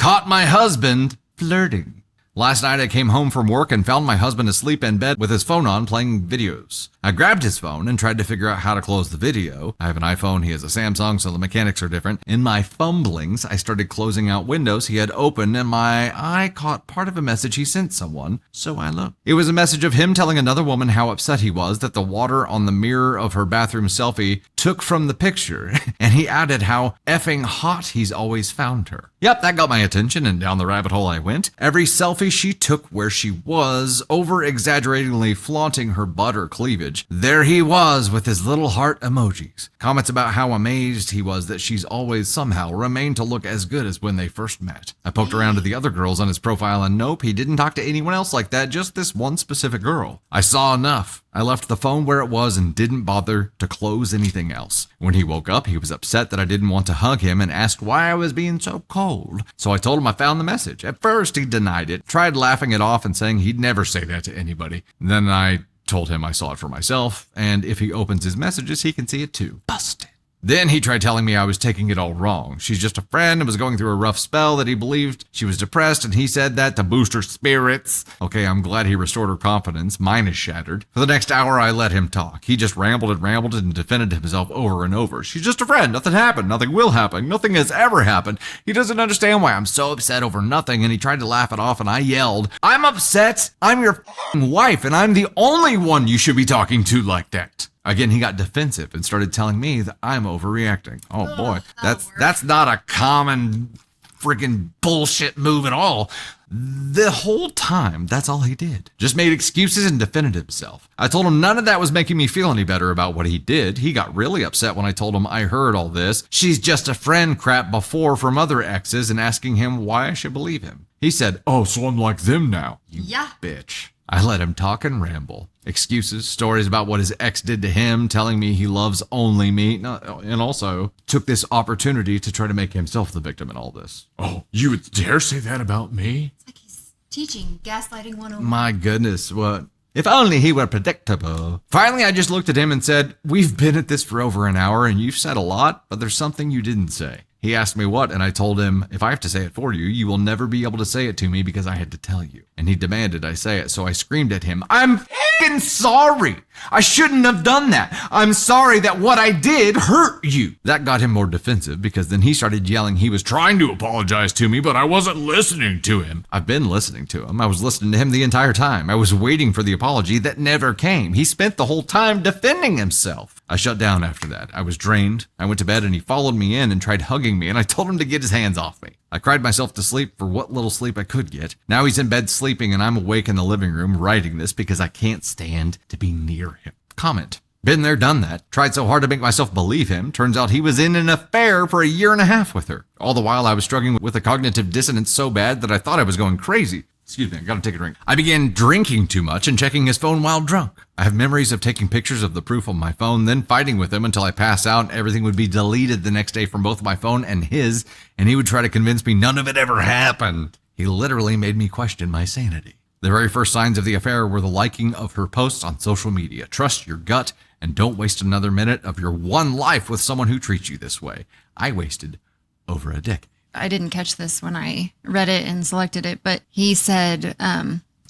caught my husband flirting. Last night I came home from work and found my husband asleep in bed with his phone on playing videos. I grabbed his phone and tried to figure out how to close the video. I have an iPhone, he has a Samsung, so the mechanics are different. In my fumblings, I started closing out windows he had open and my eye caught part of a message he sent someone, so I looked. It was a message of him telling another woman how upset he was that the water on the mirror of her bathroom selfie took from the picture, and he added how effing hot he's always found her. Yep, that got my attention, and down the rabbit hole I went. Every selfie she took where she was, over-exaggeratingly flaunting her butt or cleavage, there he was with his little heart emojis. Comments about how amazed he was that she's always somehow remained to look as good as when they first met. I poked around to the other girls on his profile, and nope, he didn't talk to anyone else like that, just this one specific girl. I saw enough. I left the phone where it was and didn't bother to close anything else. When he woke up, he was upset that I didn't want to hug him and asked why I was being so cold. So I told him I found the message. At first, he denied it, tried laughing it off and saying he'd never say that to anybody. Then I told him I saw it for myself, and if he opens his messages, he can see it too. Busted. Then he tried telling me I was taking it all wrong. She's just a friend and was going through a rough spell, that he believed she was depressed, and he said that to boost her spirits. Okay, I'm glad he restored her confidence. Mine is shattered. For the next hour, I let him talk. He just rambled and defended himself over and over. She's just a friend. Nothing happened. Nothing will happen. Nothing has ever happened. He doesn't understand why I'm so upset over nothing, and he tried to laugh it off, and I yelled, I'm upset. I'm your wife, and I'm the only one you should be talking to like that. Again, he got defensive and started telling me that I'm overreacting. Oh boy, that's not a common freaking bullshit move at all. The whole time, that's all he did. Just made excuses and defended himself. I told him none of that was making me feel any better about what he did. He got really upset when I told him I heard all this "she's just a friend" crap before from other exes, and asking him why I should believe him. He said, oh, so I'm like them now. You bitch. I let him talk and ramble. Excuses, stories about what his ex did to him, telling me he loves only me, and also took this opportunity to try to make himself the victim in all this. Oh, you would dare say that about me? It's like he's teaching gaslighting 101. My goodness, what? If only he were predictable. Finally, I just looked at him and said, we've been at this for over an hour and you've said a lot, but there's something you didn't say. He asked me what, and I told him, if I have to say it for you, you will never be able to say it to me because I had to tell you. And he demanded I say it, so I screamed at him, I'm f***ing sorry. I shouldn't have done that. I'm sorry that what I did hurt you. That got him more defensive because then he started yelling he was trying to apologize to me, but I wasn't listening to him. I've been listening to him. I was listening to him the entire time. I was waiting for the apology that never came. He spent the whole time defending himself. I shut down after that. I was drained. I went to bed and he followed me in and tried hugging me, and I told him to get his hands off me. I cried myself to sleep for what little sleep I could get. Now he's in bed sleeping and I'm awake in the living room writing this because I can't stand to be near him. Comment. Been there, done that. Tried so hard to make myself believe him. Turns out he was in an affair for 1.5 years with her. All the while I was struggling with a cognitive dissonance so bad that I thought I was going crazy. Excuse me, I gotta take a drink. I began drinking too much and checking his phone while drunk. I have memories of taking pictures of the proof on my phone, then fighting with him until I pass out and everything would be deleted the next day from both my phone and his, and he would try to convince me none of it ever happened. He literally made me question my sanity. The very first signs of the affair were the liking of her posts on social media. Trust your gut and don't waste another minute of your one life with someone who treats you this way. I wasted over a decade. I didn't catch this when I read it and selected it, but he said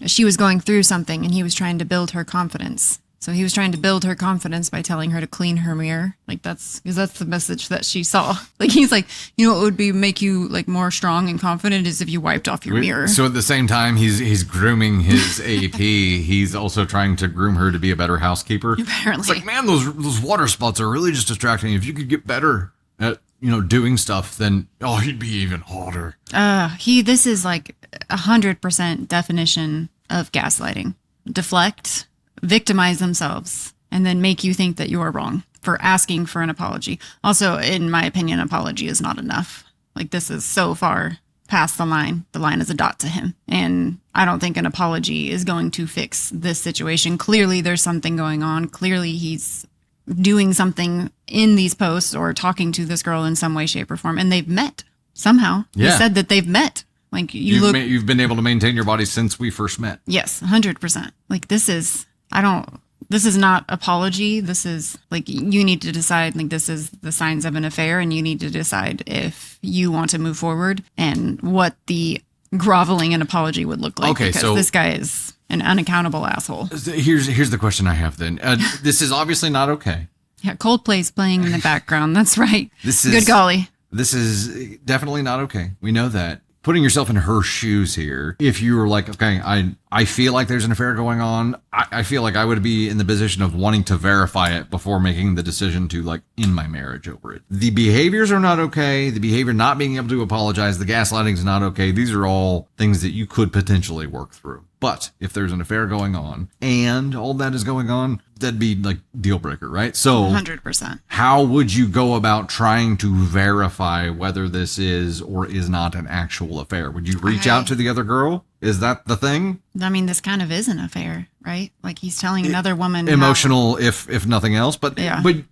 she was going through something and he was trying to build her confidence. So he was trying to build her confidence by telling her to clean her mirror. Like that's the message that she saw. Like he's like, you know, what would make you like more strong and confident is if you wiped off your mirror. So at the same time, he's grooming his AP. He's also trying to groom her to be a better housekeeper. Apparently. It's like, man, those water spots are really just distracting. If you could get better at, doing stuff, then, he'd be even hotter. This is like 100% definition of gaslighting. Deflect, victimize themselves, and then make you think that you're wrong for asking for an apology. Also, in my opinion, apology is not enough. Like this is so far past the line. The line is a dot to him. And I don't think an apology is going to fix this situation. Clearly there's something going on. Clearly he's doing something in these posts or talking to this girl in some way, shape, or form, and they've met somehow. Yeah. He said that they've met. Like you've been able to maintain your body since we first met. Yes, 100%. Like this is, I don't this is not apology. This is like, you need to decide, like, this is the signs of an affair, and you need to decide if you want to move forward and what the groveling and apology would look like. Okay, because so this guy is an unaccountable asshole. Here's the question I have then. This is obviously not okay. Yeah, Coldplay's playing in the background. That's right. This is good golly. This is definitely not okay. We know that. Putting yourself in her shoes here, if you were like, okay, I feel like there's an affair going on, I feel like I would be in the position of wanting to verify it before making the decision to like end my marriage over it. The behaviors are not okay. The behavior not being able to apologize, the gaslighting is not okay. These are all things that you could potentially work through. But if there's an affair going on and all that is going on, that'd be like deal breaker, right? So 100%. How would you go about trying to verify whether this is or is not an actual affair? Would you reach out to the other girl? Is that the thing? I mean, this kind of is an affair, right? Like, he's telling another woman emotional, if nothing else, but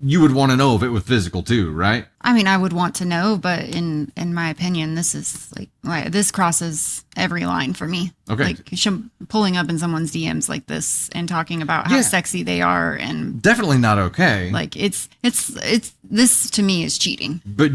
you would want to know if it was physical too, right? I mean, I would want to know, but in my opinion, this is like this crosses every line for me. Okay, like pulling up in someone's DMs like this and talking about how sexy they are, and definitely not okay. Like, it's this to me is cheating. But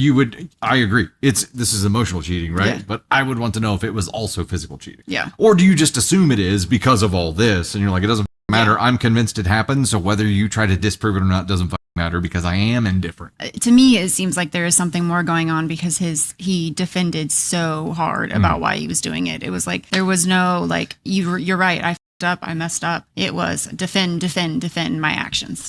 I agree. This is emotional cheating, right? Yeah. But I would want to know if it was also physical cheating. Yeah. Or do you just assume it is because of all this, and you're like, it doesn't matter. I'm convinced it happened. So whether you try to disprove it or not doesn't matter because I am indifferent. To me, it seems like there is something more going on because he defended so hard about why he was doing it. It was like, there was no like, you're right, I f***ed up, I messed up. It was defend my actions.